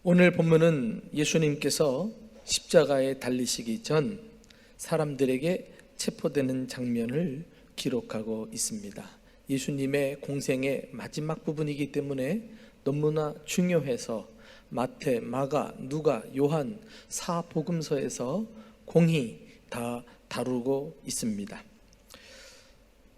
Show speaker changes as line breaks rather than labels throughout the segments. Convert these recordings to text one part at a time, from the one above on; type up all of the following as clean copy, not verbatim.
오늘 본문은 예수님께서 십자가에 달리시기 전 사람들에게 체포되는 장면을 기록하고 있습니다. 예수님의 공생의 마지막 부분이기 때문에 너무나 중요해서 마태, 마가, 누가, 요한, 사복음서에서 공히 다 다루고 있습니다.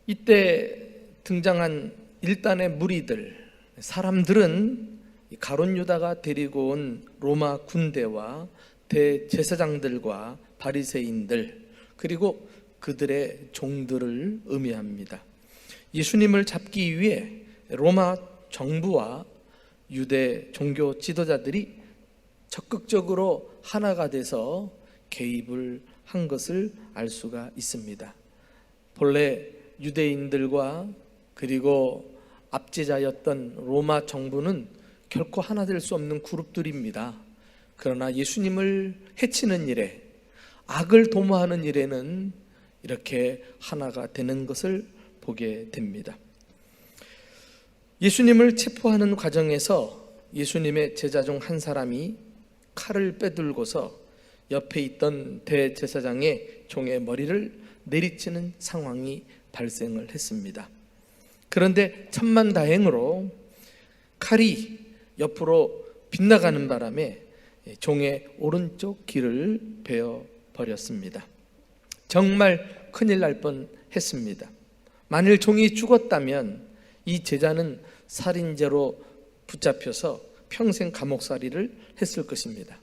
이때 등장한 일단의 무리들, 사람들은 가룟 유다가 데리고 온 로마 군대와 대제사장들과 바리새인들, 그리고 그들의 종들을 의미합니다. 예수님을 잡기 위해 로마 정부와 유대 종교 지도자들이 적극적으로 하나가 돼서 개입을 한 것을 알 수가 있습니다. 본래 유대인들과 그리고 압제자였던 로마 정부는 결코 하나 될 수 없는 그룹들입니다. 그러나 예수님을 해치는 일에, 악을 도모하는 일에는 이렇게 하나가 되는 것을 보게 됩니다. 예수님을 체포하는 과정에서 예수님의 제자 중 한 사람이 칼을 빼들고서 옆에 있던 대제사장의 종의 머리를 내리치는 상황이 발생을 했습니다. 그런데 천만다행으로 칼이 옆으로 빗나가는 바람에 종의 오른쪽 귀를 베어버렸습니다. 정말 큰일 날 뻔했습니다. 만일 종이 죽었다면 이 제자는 살인죄로 붙잡혀서 평생 감옥살이를 했을 것입니다.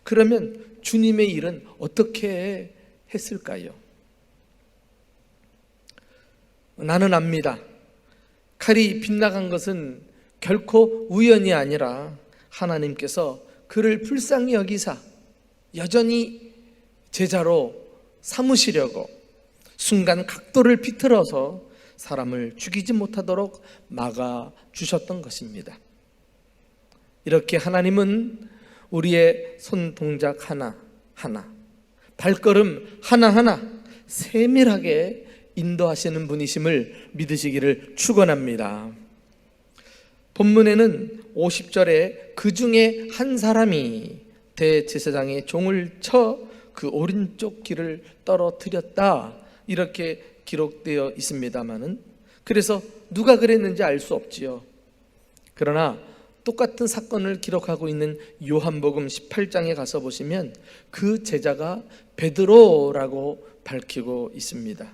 그러면 주님의 일은 어떻게 했을까요? 나는 압니다. 칼이 빗나간 것은 결코 우연이 아니라 하나님께서 그를 불쌍히 여기사 여전히 제자로 삼으시려고 순간 각도를 비틀어서 사람을 죽이지 못하도록 막아주셨던 것입니다. 이렇게 하나님은 우리의 손 동작 하나하나, 발걸음 하나하나 세밀하게 인도하시는 분이심을 믿으시기를 축원합니다. 본문에는 50절에 그 중에 한 사람이 대제사장의 종을 쳐 그 오른쪽 귀를 떨어뜨렸다, 이렇게 기록되어 있습니다마는, 그래서 누가 그랬는지 알 수 없지요. 그러나 똑같은 사건을 기록하고 있는 요한복음 18장에 가서 보시면 그 제자가 베드로라고 밝히고 있습니다.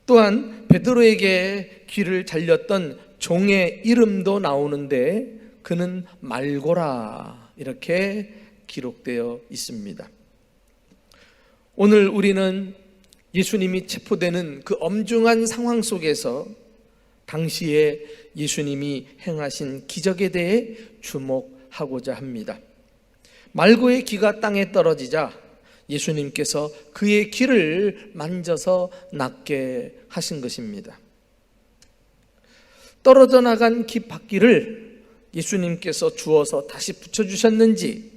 또한 베드로에게 귀를 잘렸던 종의 이름도 나오는데 그는 말고라, 이렇게 기록되어 있습니다. 오늘 우리는 예수님이 체포되는 그 엄중한 상황 속에서 당시에 예수님이 행하신 기적에 대해 주목하고자 합니다. 말고의 귀가 땅에 떨어지자 예수님께서 그의 귀를 만져서 낫게 하신 것입니다. 떨어져 나간 귀 바퀴를 예수님께서 주워서 다시 붙여주셨는지,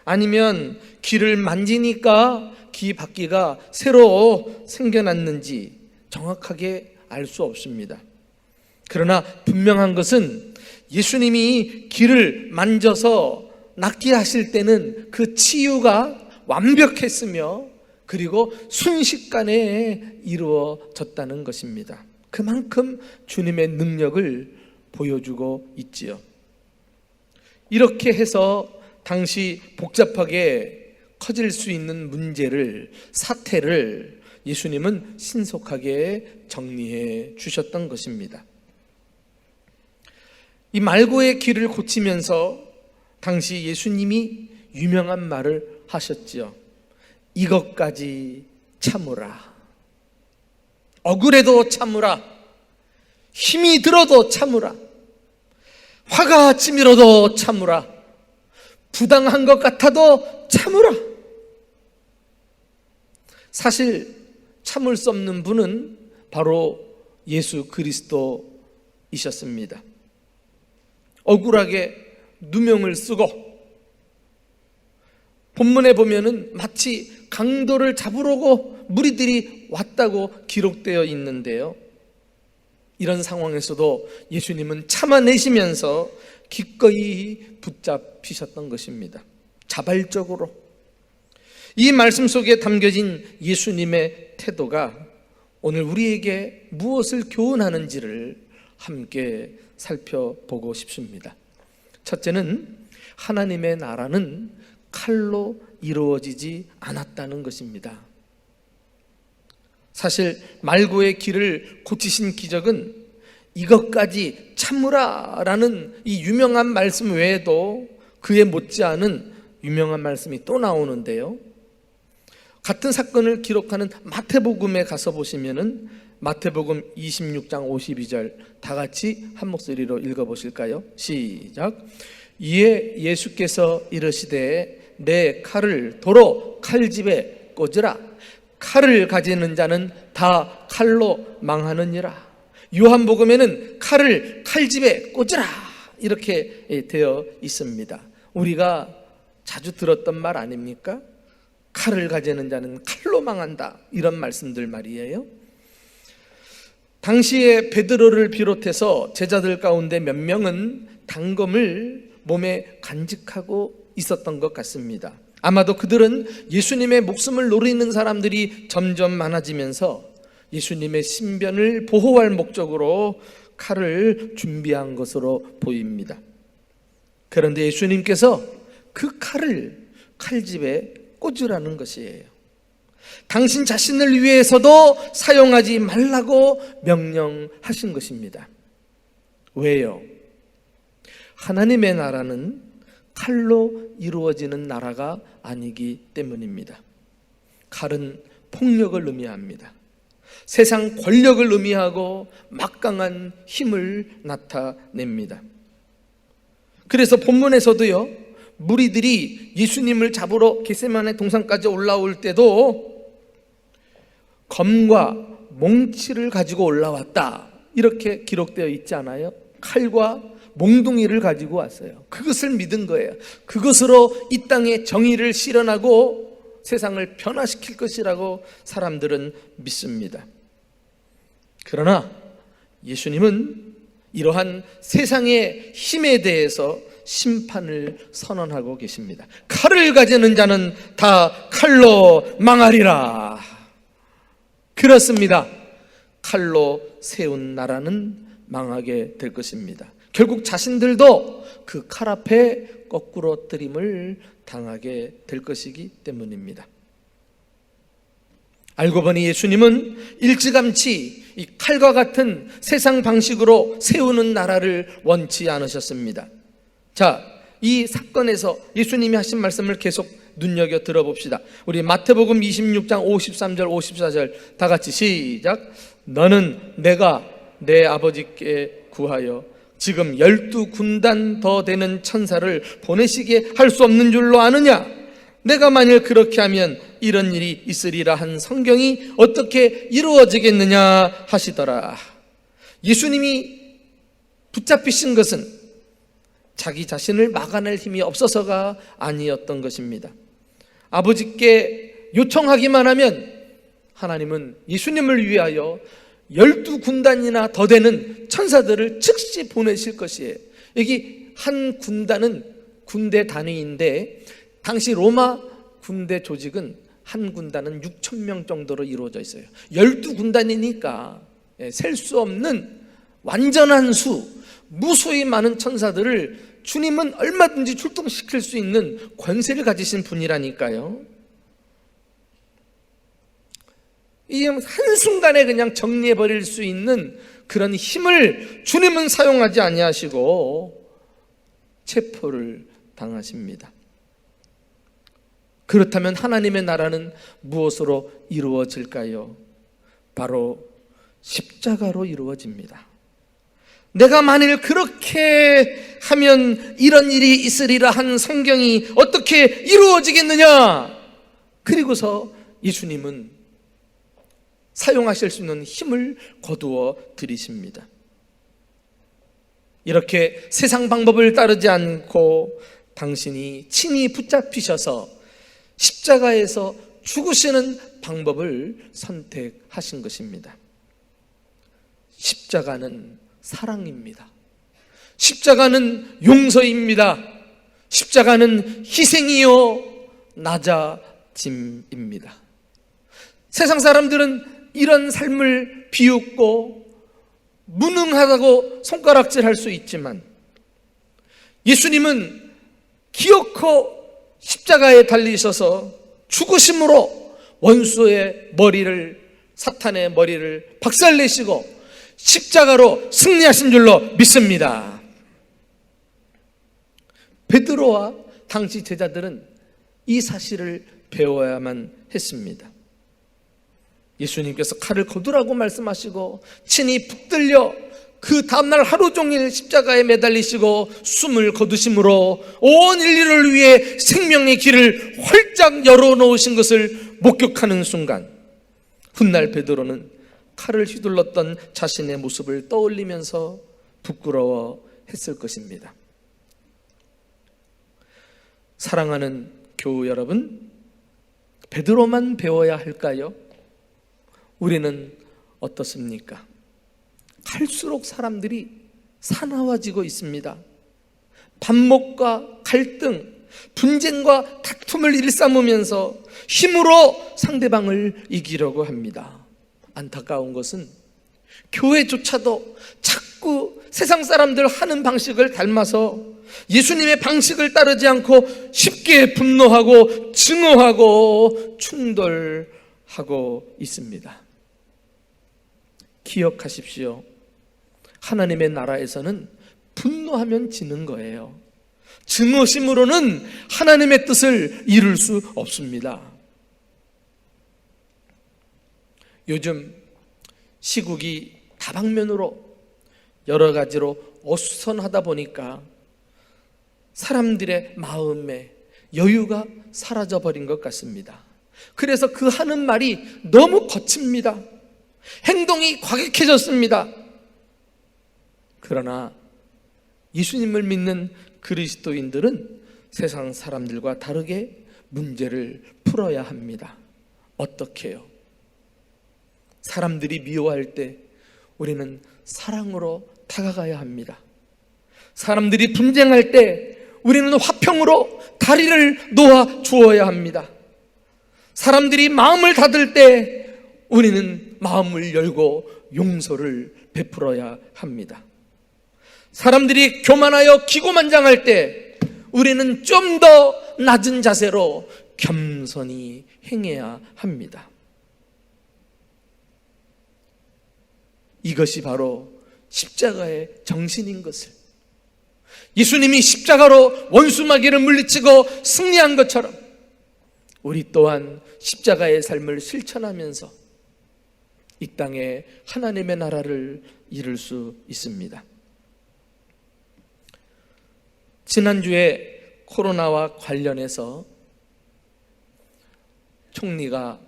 아니면 귀를 만지니까 귀 바퀴가 새로 생겨났는지 정확하게 알 수 없습니다. 그러나 분명한 것은 예수님이 귀를 만져서 낫게 하실 때는 그 치유가 완벽했으며 그리고 순식간에 이루어졌다는 것입니다. 그만큼 주님의 능력을 보여주고 있지요. 이렇게 해서 당시 복잡하게 커질 수 있는 문제를, 사태를 예수님은 신속하게 정리해 주셨던 것입니다. 이 말고의 귀를 고치면서 당시 예수님이 유명한 말을 하셨지요. 이것까지 참으라. 억울해도 참으라. 힘이 들어도 참으라. 화가 치밀어도 참으라. 부당한 것 같아도 참으라. 사실 참을 수 없는 분은 바로 예수 그리스도이셨습니다. 억울하게 누명을 쓰고, 본문에 보면은 마치 강도를 잡으려고 무리들이 왔다고 기록되어 있는데요, 이런 상황에서도 예수님은 참아내시면서 기꺼이 붙잡히셨던 것입니다. 자발적으로. 이 말씀 속에 담겨진 예수님의 태도가 오늘 우리에게 무엇을 교훈하는지를 함께 살펴보고 싶습니다. 첫째는 하나님의 나라는 칼로 이루어지지 않았다는 것입니다. 사실 말고의 길을 고치신 기적은 이것까지 참으라라는 이 유명한 말씀 외에도 그에 못지않은 유명한 말씀이 또 나오는데요. 같은 사건을 기록하는 마태복음에 가서 보시면은 마태복음 26장 52절 다 같이 한 목소리로 읽어보실까요? 시작. 이에 예수께서 이르시되 내 칼을 도로 칼집에 꽂으라. 칼을 가지는 자는 다 칼로 망하느니라. 요한복음에는 칼을 칼집에 꽂으라 이렇게 되어 있습니다. 우리가 자주 들었던 말 아닙니까? 칼을 가지는 자는 칼로 망한다, 이런 말씀들 말이에요. 당시에 베드로를 비롯해서 제자들 가운데 몇 명은 단검을 몸에 간직하고 있었던 것 같습니다. 아마도 그들은 예수님의 목숨을 노리는 사람들이 점점 많아지면서 예수님의 신변을 보호할 목적으로 칼을 준비한 것으로 보입니다. 그런데 예수님께서 그 칼을 칼집에 꽂으라는 것이에요. 당신 자신을 위해서도 사용하지 말라고 명령하신 것입니다. 왜요? 하나님의 나라는 칼로 이루어지는 나라가 아니기 때문입니다. 칼은 폭력을 의미합니다. 세상 권력을 의미하고 막강한 힘을 나타냅니다. 그래서 본문에서도요, 무리들이 예수님을 잡으러 겟세마네 동산까지 올라올 때도 검과 몽치를 가지고 올라왔다, 이렇게 기록되어 있지 않아요? 칼과 몽둥이를 가지고 왔어요. 그것을 믿은 거예요. 그것으로 이 땅에 정의를 실현하고 세상을 변화시킬 것이라고 사람들은 믿습니다. 그러나 예수님은 이러한 세상의 힘에 대해서 심판을 선언하고 계십니다. 칼을 가지는 자는 다 칼로 망하리라. 그렇습니다. 칼로 세운 나라는 망하게 될 것입니다. 결국 자신들도 그 칼 앞에 거꾸로 뜨림을 당하게 될 것이기 때문입니다. 알고 보니 예수님은 일찌감치 이 칼과 같은 세상 방식으로 세우는 나라를 원치 않으셨습니다. 자, 이 사건에서 예수님이 하신 말씀을 계속 눈여겨 들어봅시다. 우리 마태복음 26장 53절 54절 다 같이 시작. 너는 내가 내 아버지께 구하여 지금 12군단 더 되는 천사를 보내시게 할 수 없는 줄로 아느냐? 내가 만일 그렇게 하면 이런 일이 있으리라 한 성경이 어떻게 이루어지겠느냐 하시더라. 예수님이 붙잡히신 것은 자기 자신을 막아낼 힘이 없어서가 아니었던 것입니다. 아버지께 요청하기만 하면 하나님은 예수님을 위하여 12군단이나 더 되는 천사들을 즉시 보내실 것이에요. 여기 한 군단은 군대 단위인데 당시 로마 군대 조직은 한 군단은 6,000명 정도로 이루어져 있어요. 12군단이니까 셀 수 없는 완전한 수, 무수히 많은 천사들을 주님은 얼마든지 출동시킬 수 있는 권세를 가지신 분이라니까요. 이 한순간에 그냥 정리해버릴 수 있는 그런 힘을 주님은 사용하지 아니하시고 체포를 당하십니다. 그렇다면 하나님의 나라는 무엇으로 이루어질까요? 바로 십자가로 이루어집니다. 내가 만일 그렇게 하면 이런 일이 있으리라 한 성경이 어떻게 이루어지겠느냐? 그리고서 예수님은 사용하실 수 있는 힘을 거두어 드리십니다. 이렇게 세상 방법을 따르지 않고 당신이 친히 붙잡히셔서 십자가에서 죽으시는 방법을 선택하신 것입니다. 십자가는 사랑입니다. 십자가는 용서입니다. 십자가는 희생이요 낮아짐입니다. 세상 사람들은 이런 삶을 비웃고 무능하다고 손가락질할 수 있지만 예수님은 기어코 십자가에 달리셔서 죽으심으로 원수의 머리를, 사탄의 머리를 박살내시고 십자가로 승리하신 줄로 믿습니다. 베드로와 당시 제자들은 이 사실을 배워야만 했습니다. 예수님께서 칼을 거두라고 말씀하시고 친히 붙들려 그 다음날 하루 종일 십자가에 매달리시고 숨을 거두심으로 온 인류를 위해 생명의 길을 활짝 열어놓으신 것을 목격하는 순간 훗날 베드로는 칼을 휘둘렀던 자신의 모습을 떠올리면서 부끄러워했을 것입니다. 사랑하는 교우 여러분, 베드로만 배워야 할까요? 우리는 어떻습니까? 갈수록 사람들이 사나워지고 있습니다. 반목과 갈등, 분쟁과 다툼을 일삼으면서 힘으로 상대방을 이기려고 합니다. 안타까운 것은 교회조차도 자꾸 세상 사람들 하는 방식을 닮아서 예수님의 방식을 따르지 않고 쉽게 분노하고 증오하고 충돌하고 있습니다. 기억하십시오. 하나님의 나라에서는 분노하면 지는 거예요. 증오심으로는 하나님의 뜻을 이룰 수 없습니다. 요즘 시국이 다방면으로 여러 가지로 어수선하다 보니까 사람들의 마음에 여유가 사라져버린 것 같습니다. 그래서 그 하는 말이 너무 거칩니다. 행동이 과격해졌습니다. 그러나 예수님을 믿는 그리스도인들은 세상 사람들과 다르게 문제를 풀어야 합니다. 어떻게요? 사람들이 미워할 때 우리는 사랑으로 다가가야 합니다. 사람들이 분쟁할 때 우리는 화평으로 다리를 놓아 주어야 합니다. 사람들이 마음을 닫을 때 우리는 마음을 열고 용서를 베풀어야 합니다. 사람들이 교만하여 기고만장할 때 우리는 좀 더 낮은 자세로 겸손히 행해야 합니다. 이것이 바로 십자가의 정신인 것을, 예수님이 십자가로 원수마귀를 물리치고 승리한 것처럼 우리 또한 십자가의 삶을 실천하면서 이 땅에 하나님의 나라를 이룰 수 있습니다. 지난주에 코로나와 관련해서 총리가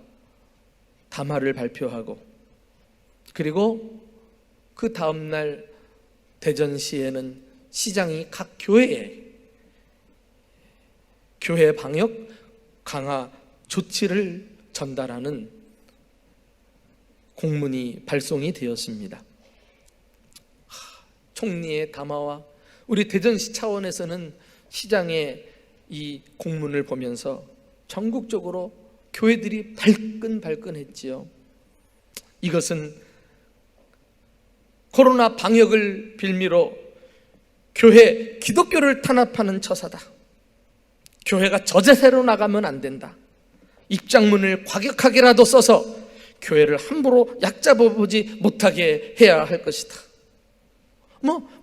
담화를 발표하고 그리고 그 다음날 대전시에는 시장이 각 교회에 교회 방역 강화 조치를 전달하는 공문이 발송이 되었습니다. 총리의 담화와 우리 대전시 차원에서는 시장의 이 공문을 보면서 전국적으로 교회들이 발끈발끈했지요. 이것은 코로나 방역을 빌미로 교회, 기독교를 탄압하는 처사다. 교회가 저자세로 나가면 안 된다. 입장문을 과격하게라도 써서 교회를 함부로 얕잡아보지 못하게 해야 할 것이다.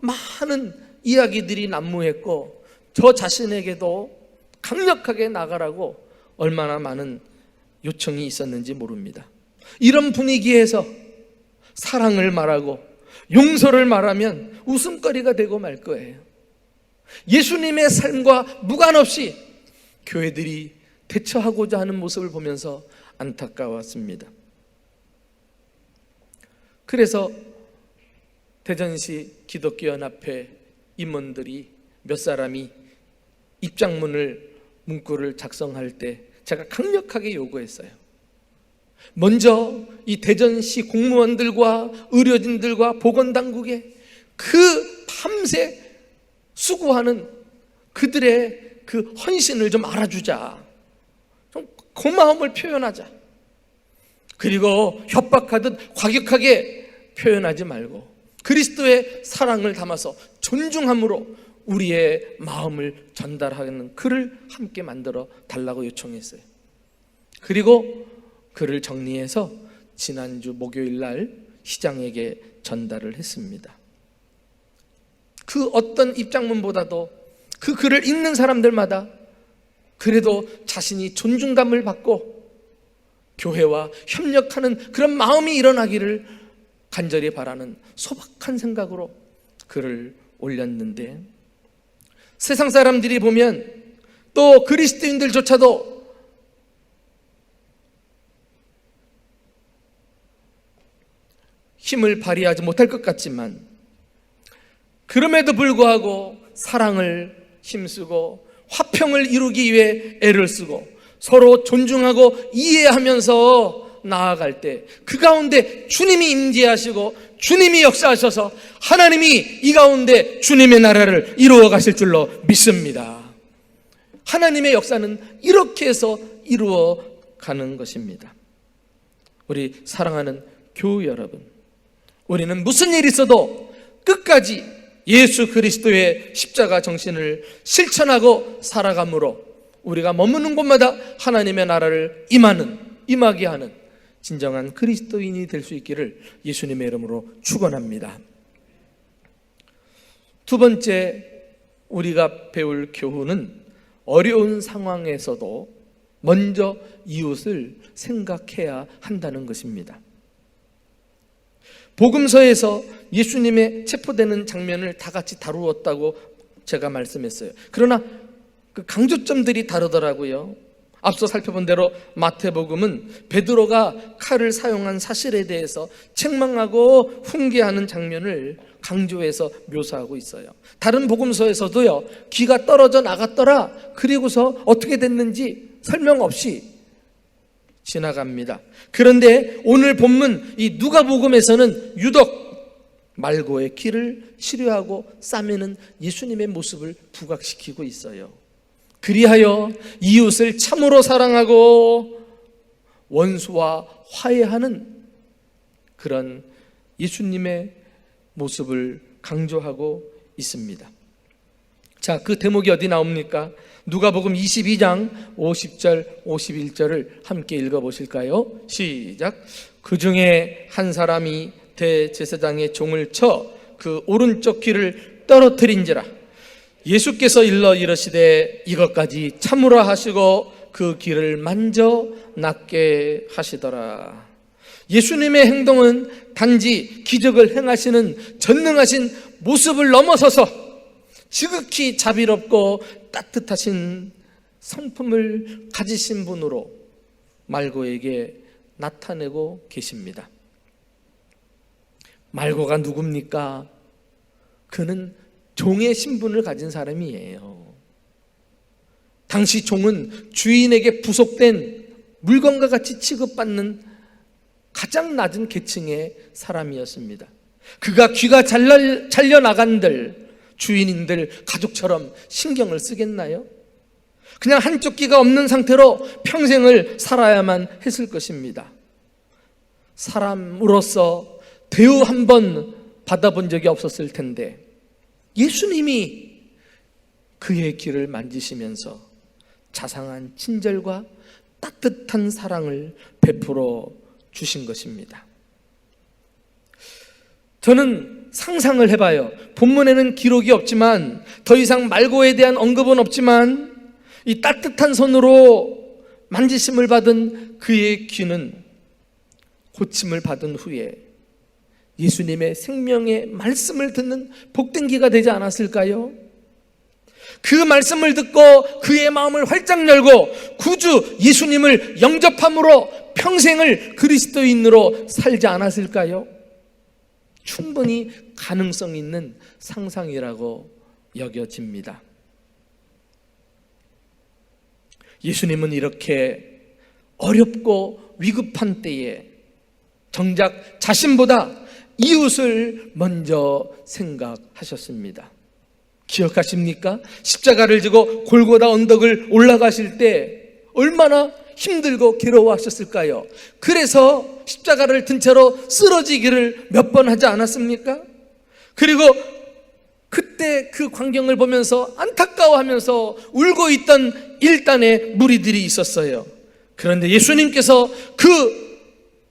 많은 이야기들이 난무했고 저 자신에게도 강력하게 나가라고 얼마나 많은 요청이 있었는지 모릅니다. 이런 분위기에서 사랑을 말하고 용서를 말하면 웃음거리가 되고 말 거예요. 예수님의 삶과 무관없이 교회들이 대처하고자 하는 모습을 보면서 안타까웠습니다. 그래서 대전시 기독교연합회 임원들이 몇 사람이 입장문을 문구를 작성할 때 제가 강력하게 요구했어요. 먼저 이 대전시 공무원들과 의료진들과 보건당국에 그 밤새 수고하는 그들의 그 헌신을 좀 알아주자. 좀 고마움을 표현하자. 그리고 협박하듯 과격하게 표현하지 말고 그리스도의 사랑을 담아서 존중함으로 우리의 마음을 전달하는 글을 함께 만들어 달라고 요청했어요. 그리고 글을 정리해서 지난주 목요일 날 시장에게 전달을 했습니다. 그 어떤 입장문보다도 그 글을 읽는 사람들마다 그래도 자신이 존중감을 받고 교회와 협력하는 그런 마음이 일어나기를 간절히 바라는 소박한 생각으로 글을 올렸는데, 세상 사람들이 보면 또 그리스도인들조차도 힘을 발휘하지 못할 것 같지만 그럼에도 불구하고 사랑을 힘쓰고 화평을 이루기 위해 애를 쓰고 서로 존중하고 이해하면서 나아갈 때 그 가운데 주님이 임재하시고 주님이 역사하셔서 하나님이 이 가운데 주님의 나라를 이루어 가실 줄로 믿습니다. 하나님의 역사는 이렇게 해서 이루어 가는 것입니다. 우리 사랑하는 교우 여러분, 우리는 무슨 일이 있어도 끝까지 예수 그리스도의 십자가 정신을 실천하고 살아감으로 우리가 머무는 곳마다 하나님의 나라를 임하게 하는 진정한 그리스도인이 될 수 있기를 예수님의 이름으로 축원합니다. 두 번째 우리가 배울 교훈은 어려운 상황에서도 먼저 이웃을 생각해야 한다는 것입니다. 복음서에서 예수님의 체포되는 장면을 다 같이 다루었다고 제가 말씀했어요. 그러나 그 강조점들이 다르더라고요. 앞서 살펴본 대로 마태복음은 베드로가 칼을 사용한 사실에 대해서 책망하고 훈계하는 장면을 강조해서 묘사하고 있어요. 다른 복음서에서도요, 귀가 떨어져 나갔더라, 그리고서 어떻게 됐는지 설명 없이 지나갑니다. 그런데 오늘 본문 이 누가복음에서는 유독 말고의 귀를 치료하고 싸매는 예수님의 모습을 부각시키고 있어요. 그리하여 이웃을 참으로 사랑하고 원수와 화해하는 그런 예수님의 모습을 강조하고 있습니다. 자, 그 대목이 어디 나옵니까? 누가복음 22장 50절 51절을 함께 읽어보실까요? 시작. 그 중에 한 사람이 대제사장의 종을 쳐 그 오른쪽 귀를 떨어뜨린지라. 예수께서 일러 이르시되 이것까지 참으라 하시고 그 귀를 만져 낫게 하시더라. 예수님의 행동은 단지 기적을 행하시는 전능하신 모습을 넘어서서 지극히 자비롭고 따뜻하신 성품을 가지신 분으로 말고에게 나타내고 계십니다. 말고가 누굽니까? 그는 종의 신분을 가진 사람이에요. 당시 종은 주인에게 부속된 물건과 같이 취급받는 가장 낮은 계층의 사람이었습니다. 그가 귀가 잘려나간들 주인인들 가족처럼 신경을 쓰겠나요? 그냥 한쪽 귀가 없는 상태로 평생을 살아야만 했을 것입니다. 사람으로서 대우 한 번 받아본 적이 없었을 텐데 예수님이 그의 귀를 만지시면서 자상한 친절과 따뜻한 사랑을 베풀어 주신 것입니다. 저는 상상을 해봐요. 본문에는 기록이 없지만, 더 이상 말고에 대한 언급은 없지만, 이 따뜻한 손으로 만지심을 받은 그의 귀는 고침을 받은 후에 예수님의 생명의 말씀을 듣는 복된 귀가 되지 않았을까요? 그 말씀을 듣고 그의 마음을 활짝 열고 구주 예수님을 영접함으로 평생을 그리스도인으로 살지 않았을까요? 충분히 가능성 있는 상상이라고 여겨집니다. 예수님은 이렇게 어렵고 위급한 때에 정작 자신보다 이웃을 먼저 생각하셨습니다. 기억하십니까? 십자가를 지고 골고다 언덕을 올라가실 때 얼마나 힘들고 괴로워하셨을까요? 그래서 십자가를 든 채로 쓰러지기를 몇 번 하지 않았습니까? 그리고 그때 그 광경을 보면서 안타까워하면서 울고 있던 일단의 무리들이 있었어요. 그런데 예수님께서 그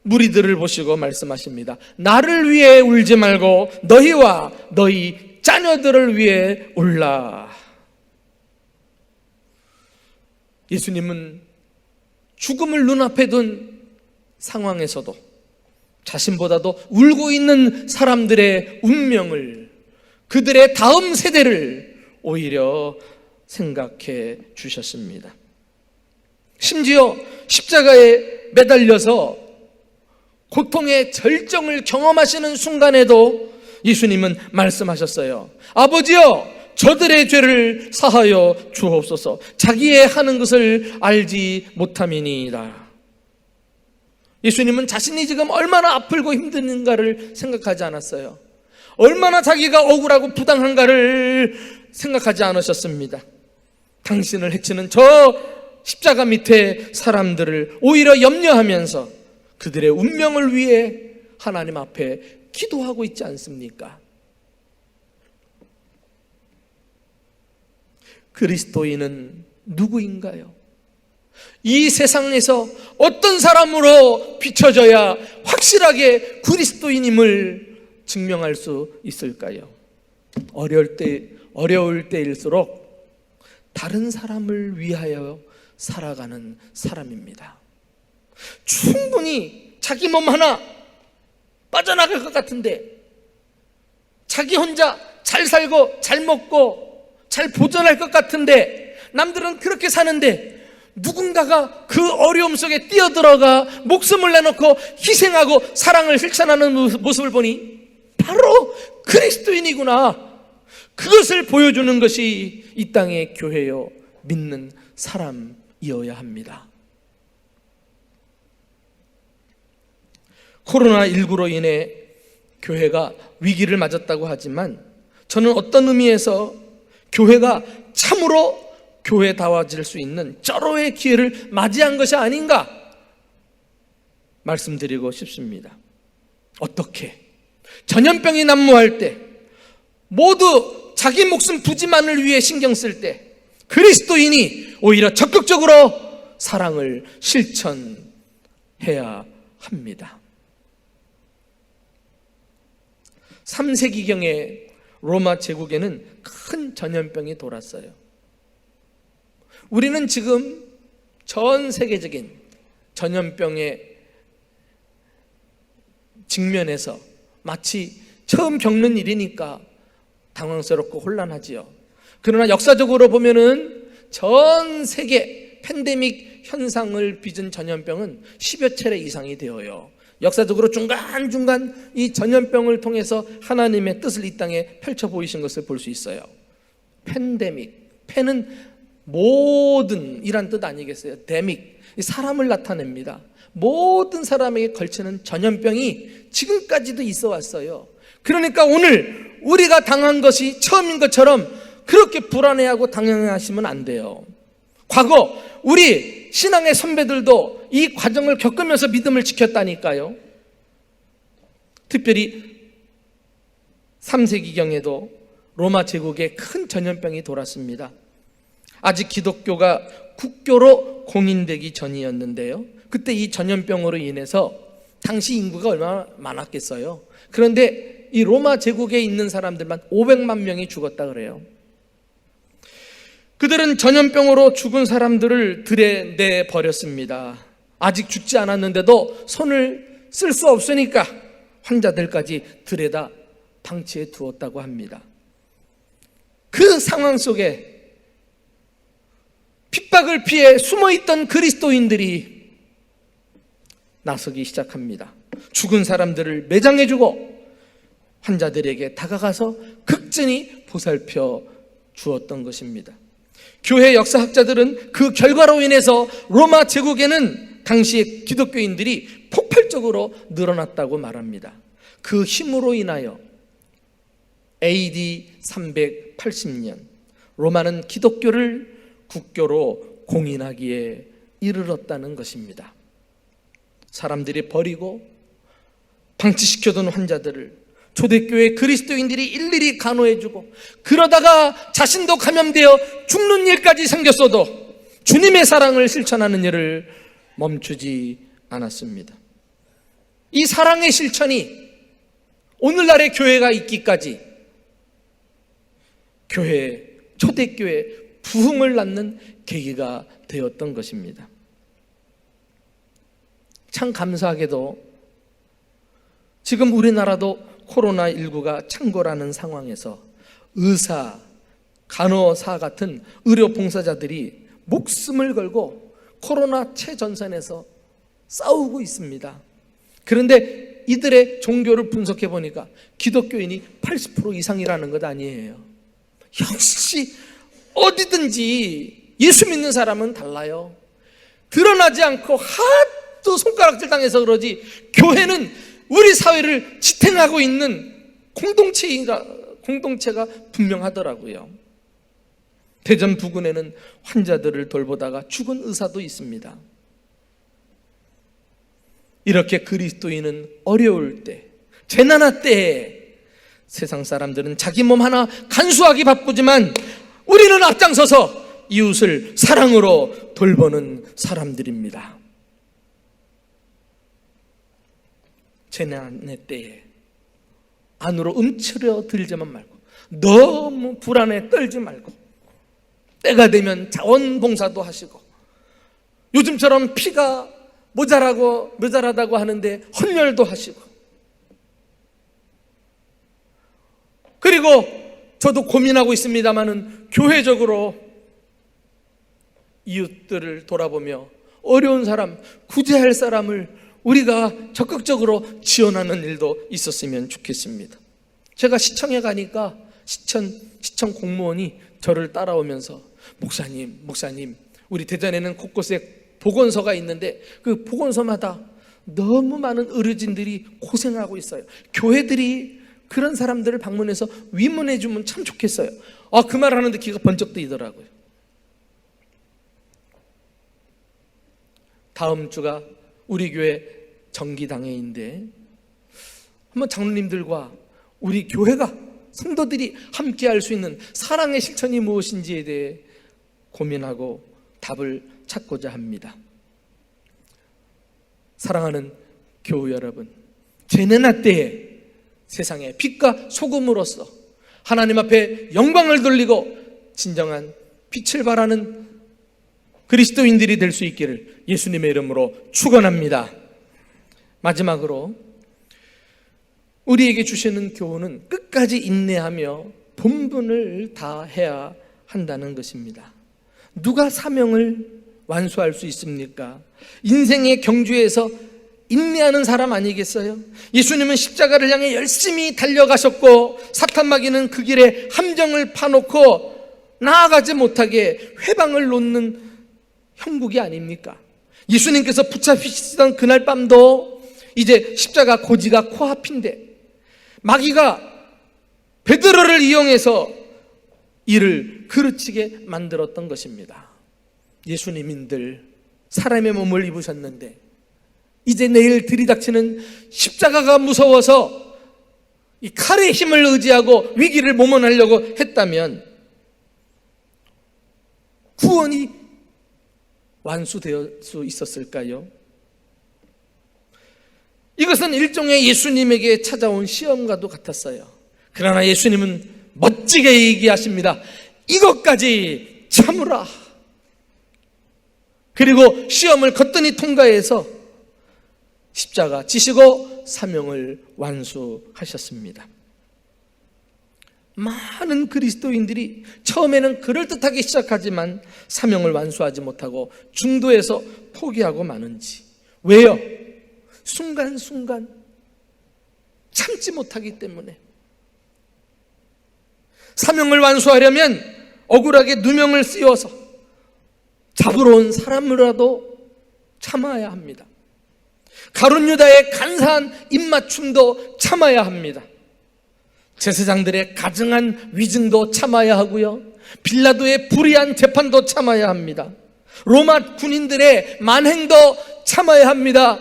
무리들을 보시고 말씀하십니다. 나를 위해 울지 말고 너희와 너희 자녀들을 위해 울라. 예수님은 죽음을 눈앞에 둔 상황에서도 자신보다도 울고 있는 사람들의 운명을, 그들의 다음 세대를 오히려 생각해 주셨습니다. 심지어 십자가에 매달려서 고통의 절정을 경험하시는 순간에도 예수님은 말씀하셨어요. 아버지여, 저들의 죄를 사하여 주옵소서. 자기의 하는 것을 알지 못함이니이다. 예수님은 자신이 지금 얼마나 아프고 힘든가를 생각하지 않았어요. 얼마나 자기가 억울하고 부당한가를 생각하지 않으셨습니다. 당신을 해치는 저 십자가 밑에 사람들을 오히려 염려하면서 그들의 운명을 위해 하나님 앞에 기도하고 있지 않습니까? 그리스도인은 누구인가요? 이 세상에서 어떤 사람으로 비춰져야 확실하게 그리스도인임을 증명할 수 있을까요? 어려울 때일수록 다른 사람을 위하여 살아가는 사람입니다. 충분히 자기 몸 하나 빠져나갈 것 같은데, 자기 혼자 잘 살고 잘 먹고 잘 보존할 것 같은데, 남들은 그렇게 사는데 누군가가 그 어려움 속에 뛰어들어가 목숨을 내놓고 희생하고 사랑을 실천하는 모습을 보니 바로 그리스도인이구나. 그것을 보여주는 것이 이 땅의 교회요, 믿는 사람이어야 합니다. 코로나19로 인해 교회가 위기를 맞았다고 하지만 저는 어떤 의미에서 교회가 참으로 교회다워질 수 있는 절호의 기회를 맞이한 것이 아닌가 말씀드리고 싶습니다. 어떻게? 전염병이 난무할 때, 모두 자기 목숨 부지만을 위해 신경 쓸 때 그리스도인이 오히려 적극적으로 사랑을 실천해야 합니다. 3세기경에 로마 제국에는 큰 전염병이 돌았어요. 우리는 지금 전 세계적인 전염병에 직면해서 마치 처음 겪는 일이니까 당황스럽고 혼란하지요. 그러나 역사적으로 보면은 전 세계 팬데믹 현상을 빚은 전염병은 10여 차례 이상이 되어요. 역사적으로 중간중간 이 전염병을 통해서 하나님의 뜻을 이 땅에 펼쳐 보이신 것을 볼 수 있어요. 팬데믹, 팬은 모든 이란 뜻 아니겠어요? 데믹, 사람을 나타냅니다. 모든 사람에게 걸치는 전염병이 지금까지도 있어 왔어요. 그러니까 오늘 우리가 당한 것이 처음인 것처럼 그렇게 불안해하고 당황하시면 안 돼요. 과거 우리 신앙의 선배들도 이 과정을 겪으면서 믿음을 지켰다니까요. 특별히 3세기경에도 로마 제국에 큰 전염병이 돌았습니다. 아직 기독교가 국교로 공인되기 전이었는데요. 그때 이 전염병으로 인해서 당시 인구가 얼마나 많았겠어요. 그런데 이 로마 제국에 있는 사람들만 500만 명이 죽었다 그래요. 그들은 전염병으로 죽은 사람들을 들에 내버렸습니다. 아직 죽지 않았는데도 손을 쓸 수 없으니까 환자들까지 들에다 방치해 두었다고 합니다. 그 상황 속에 핍박을 피해 숨어있던 그리스도인들이 나서기 시작합니다. 죽은 사람들을 매장해주고 환자들에게 다가가서 극진히 보살펴 주었던 것입니다. 교회 역사학자들은 그 결과로 인해서 로마 제국에는 당시의 기독교인들이 폭발적으로 늘어났다고 말합니다. 그 힘으로 인하여 AD 380년 로마는 기독교를 국교로 공인하기에 이르렀다는 것입니다. 사람들이 버리고 방치시켜둔 환자들을 초대교회 그리스도인들이 일일이 간호해주고, 그러다가 자신도 감염되어 죽는 일까지 생겼어도 주님의 사랑을 실천하는 일을 멈추지 않았습니다. 이 사랑의 실천이 오늘날의 교회가 있기까지 초대교회 부흥을 낳는 계기가 되었던 것입니다. 참 감사하게도 지금 우리나라도 코로나19가 창궐하는 상황에서 의사, 간호사 같은 의료 봉사자들이 목숨을 걸고 코로나 최전선에서 싸우고 있습니다. 그런데 이들의 종교를 분석해 보니까 기독교인이 80% 이상이라는 것 아니에요. 역시 어디든지 예수 믿는 사람은 달라요. 드러나지 않고 하도 손가락질 당해서 그러지, 교회는 우리 사회를 지탱하고 있는 공동체가 분명하더라고요. 대전 부근에는 환자들을 돌보다가 죽은 의사도 있습니다. 이렇게 그리스도인은 어려울 때, 재난할 때에 세상 사람들은 자기 몸 하나 간수하기 바쁘지만 우리는 앞장서서 이웃을 사랑으로 돌보는 사람들입니다. 재난의 때에 안으로 움츠려 들지만 말고, 너무 불안에 떨지 말고, 때가 되면 자원봉사도 하시고, 요즘처럼 피가 모자라다고 하는데 헌혈도 하시고, 그리고 저도 고민하고 있습니다마는 교회적으로 이웃들을 돌아보며 어려운 사람, 구제할 사람을 우리가 적극적으로 지원하는 일도 있었으면 좋겠습니다. 제가 시청에 가니까 시청 공무원이 저를 따라오면서 목사님, 우리 대전에는 곳곳에 보건소가 있는데 그 보건소마다 너무 많은 의료진들이 고생하고 있어요. 교회들이 그런 사람들을 방문해서 위문해 주면 참 좋겠어요. 그 말 하는데 귀가 번쩍 뜨이더라고요. 다음 주가 우리 교회 정기당회인데 한번 장로님들과 우리 교회가, 성도들이 함께 할 수 있는 사랑의 실천이 무엇인지에 대해 고민하고 답을 찾고자 합니다. 사랑하는 교우 여러분, 재난의 때에 세상에 빛과 소금으로서 하나님 앞에 영광을 돌리고 진정한 빛을 발하는 그리스도인들이 될 수 있기를 예수님의 이름으로 축원합니다. 마지막으로 우리에게 주시는 교훈은 끝까지 인내하며 본분을 다해야 한다는 것입니다. 누가 사명을 완수할 수 있습니까? 인생의 경주에서 인내하는 사람 아니겠어요? 예수님은 십자가를 향해 열심히 달려가셨고 사탄 마귀는 그 길에 함정을 파놓고 나아가지 못하게 회방을 놓는 형국이 아닙니까? 예수님께서 붙잡히시던 그날 밤도 이제 십자가 고지가 코앞인데 마귀가 베드로를 이용해서 이를 그르치게 만들었던 것입니다. 예수님인들 사람의 몸을 입으셨는데 이제 내일 들이닥치는 십자가가 무서워서 이 칼의 힘을 의지하고 위기를 모면하려고 했다면 구원이 완수될 수 있었을까요? 이것은 일종의 예수님에게 찾아온 시험과도 같았어요. 그러나 예수님은 멋지게 얘기하십니다. 이것까지 참으라. 그리고 시험을 거뜬히 통과해서 십자가 지시고 사명을 완수하셨습니다. 많은 그리스도인들이 처음에는 그럴듯하게 시작하지만 사명을 완수하지 못하고 중도에서 포기하고 마는지. 왜요? 순간순간 참지 못하기 때문에. 사명을 완수하려면 억울하게 누명을 씌워서 잡으러 온 사람이라도 참아야 합니다. 가룟 유다의 간사한 입맞춤도 참아야 합니다. 제사장들의 가증한 위증도 참아야 하고요, 빌라도의 불의한 재판도 참아야 합니다. 로마 군인들의 만행도 참아야 합니다.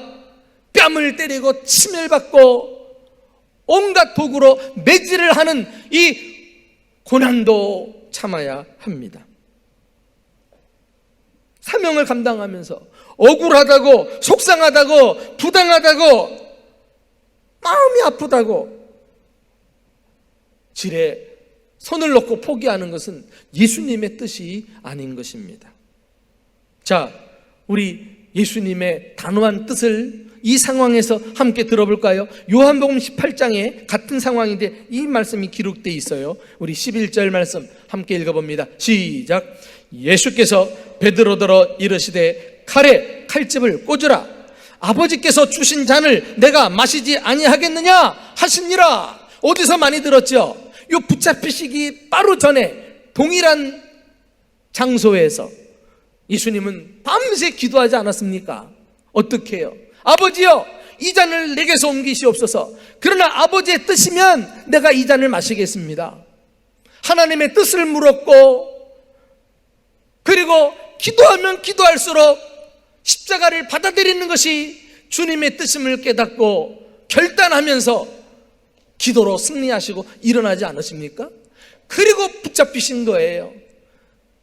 뺨을 때리고 침을 받고 온갖 도구로 매질을 하는 이 고난도 참아야 합니다. 사명을 감당하면서 억울하다고, 속상하다고, 부당하다고, 마음이 아프다고 질에 손을 놓고 포기하는 것은 예수님의 뜻이 아닌 것입니다. 자, 우리 예수님의 단호한 뜻을 이 상황에서 함께 들어볼까요? 요한복음 18장에 같은 상황인데 이 말씀이 기록되어 있어요. 우리 11절 말씀 함께 읽어봅니다. 시작. 예수께서 베드로더러 이르시되 칼에 칼집을 꽂으라. 아버지께서 주신 잔을 내가 마시지 아니하겠느냐 하시니라. 어디서 많이 들었죠? 요 붙잡히시기 바로 전에 동일한 장소에서 예수님은 밤새 기도하지 않았습니까? 어떻게 해요? 아버지여, 이 잔을 내게서 옮기시옵소서. 그러나 아버지의 뜻이면 내가 이 잔을 마시겠습니다. 하나님의 뜻을 물었고, 그리고 기도하면 기도할수록 십자가를 받아들이는 것이 주님의 뜻임을 깨닫고 결단하면서 기도로 승리하시고 일어나지 않으십니까? 그리고 붙잡히신 거예요.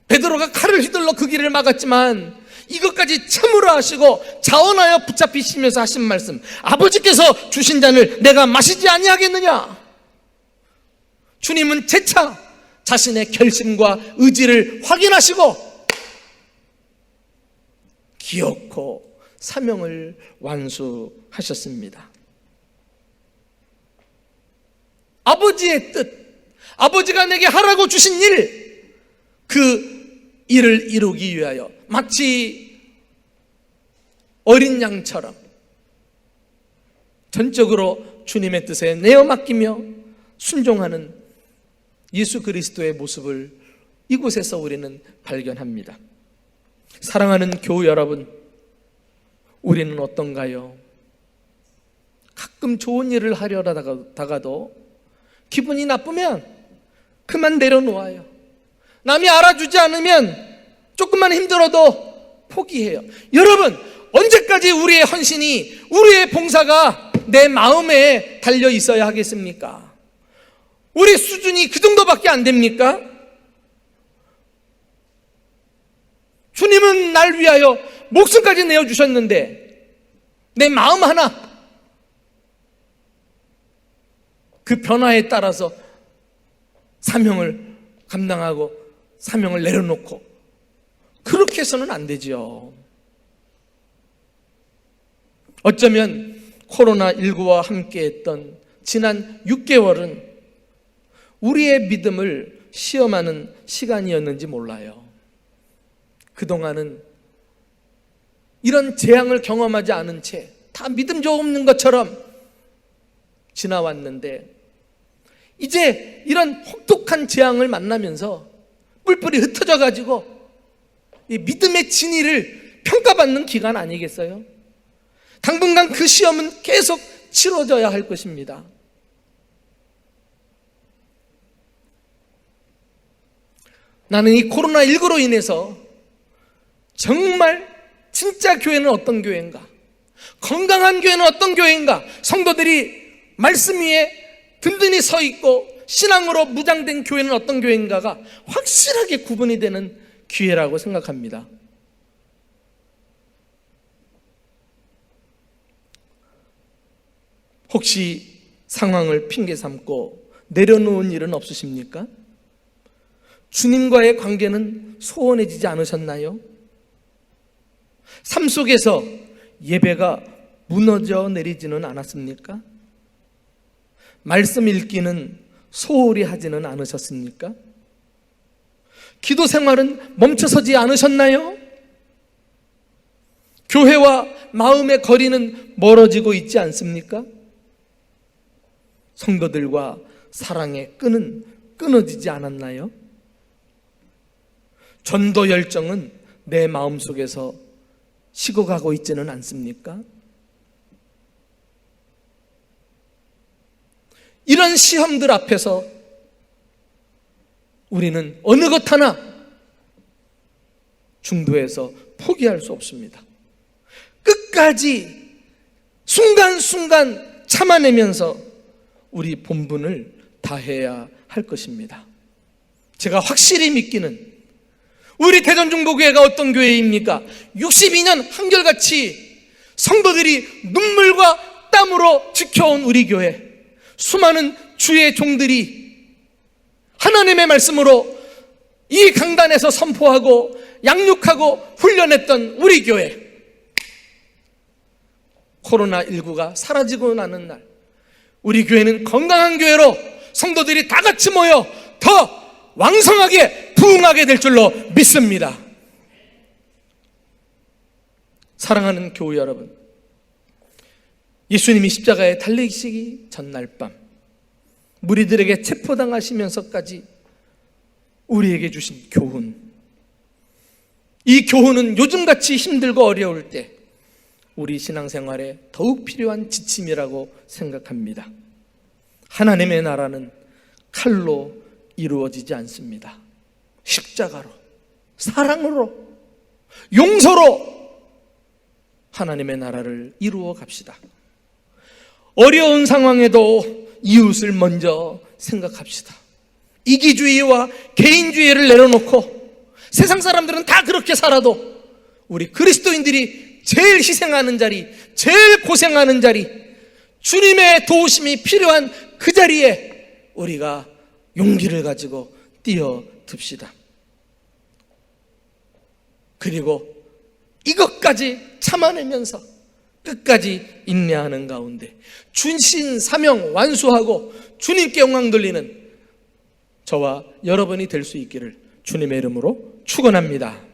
베드로가 칼을 휘둘러 그 길을 막았지만 이것까지 참으로 하시고 자원하여 붙잡히시면서 하신 말씀, 아버지께서 주신 잔을 내가 마시지 아니하겠느냐. 주님은 재차 자신의 결심과 의지를 확인하시고 기어코 사명을 완수하셨습니다. 아버지의 뜻, 아버지가 내게 하라고 주신 일, 그 일을 이루기 위하여 마치 어린 양처럼 전적으로 주님의 뜻에 내어 맡기며 순종하는 예수 그리스도의 모습을 이곳에서 우리는 발견합니다. 사랑하는 교우 여러분, 우리는 어떤가요? 가끔 좋은 일을 하려다가도 기분이 나쁘면 그만 내려놓아요. 남이 알아주지 않으면 조금만 힘들어도 포기해요. 여러분, 언제까지 우리의 헌신이, 우리의 봉사가 내 마음에 달려 있어야 하겠습니까? 우리 수준이 그 정도밖에 안 됩니까? 주님은 날 위하여 목숨까지 내어주셨는데 내 마음 하나, 그 변화에 따라서 사명을 감당하고 사명을 내려놓고 그렇게 해서는 안 되죠. 어쩌면 코로나19와 함께했던 지난 6개월은 우리의 믿음을 시험하는 시간이었는지 몰라요. 그동안은 이런 재앙을 경험하지 않은 채 다 믿음 없는 것처럼 지나왔는데, 이제 이런 혹독한 재앙을 만나면서 뿔뿔이 흩어져 가지고 이 믿음의 진위를 평가받는 기간 아니겠어요? 당분간 그 시험은 계속 치러져야 할 것입니다. 나는 이 코로나19로 인해서 정말 진짜 교회는 어떤 교회인가, 건강한 교회는 어떤 교회인가, 성도들이 말씀 위에 든든히 서 있고 신앙으로 무장된 교회는 어떤 교회인가가 확실하게 구분이 되는 기회라고 생각합니다. 혹시 상황을 핑계 삼고 내려놓은 일은 없으십니까? 주님과의 관계는 소원해지지 않으셨나요? 삶 속에서 예배가 무너져 내리지는 않았습니까? 말씀 읽기는 소홀히 하지는 않으셨습니까? 기도 생활은 멈춰서지 않으셨나요? 교회와 마음의 거리는 멀어지고 있지 않습니까? 성도들과 사랑의 끈은 끊어지지 않았나요? 전도 열정은 내 마음속에서 식어가고 있지는 않습니까? 이런 시험들 앞에서 우리는 어느 것 하나 중도에서 포기할 수 없습니다. 끝까지 순간순간 참아내면서 우리 본분을 다해야 할 것입니다. 제가 확실히 믿기는 우리 대전중보교회가 어떤 교회입니까? 62년 한결같이 성도들이 눈물과 땀으로 지켜온 우리 교회, 수많은 주의 종들이 하나님의 말씀으로 이 강단에서 선포하고 양육하고 훈련했던 우리 교회, 코로나19가 사라지고 나는 날 우리 교회는 건강한 교회로 성도들이 다 같이 모여 더 왕성하게 부흥하게 될 줄로 믿습니다. 사랑하는 교우 여러분, 예수님이 십자가에 달리시기 전날 밤 무리들에게 체포당하시면서까지 우리에게 주신 교훈, 이 교훈은 요즘같이 힘들고 어려울 때 우리 신앙생활에 더욱 필요한 지침이라고 생각합니다. 하나님의 나라는 칼로 이루어지지 않습니다. 십자가로, 사랑으로, 용서로 하나님의 나라를 이루어 갑시다. 어려운 상황에도 이웃을 먼저 생각합시다. 이기주의와 개인주의를 내려놓고 세상 사람들은 다 그렇게 살아도 우리 그리스도인들이 제일 희생하는 자리, 제일 고생하는 자리, 주님의 도우심이 필요한 그 자리에 우리가 용기를 가지고 뛰어듭시다. 그리고 이것까지 참아내면서 끝까지 인내하는 가운데 주신 사명 완수하고 주님께 영광 돌리는 저와 여러분이 될 수 있기를 주님의 이름으로 축원합니다.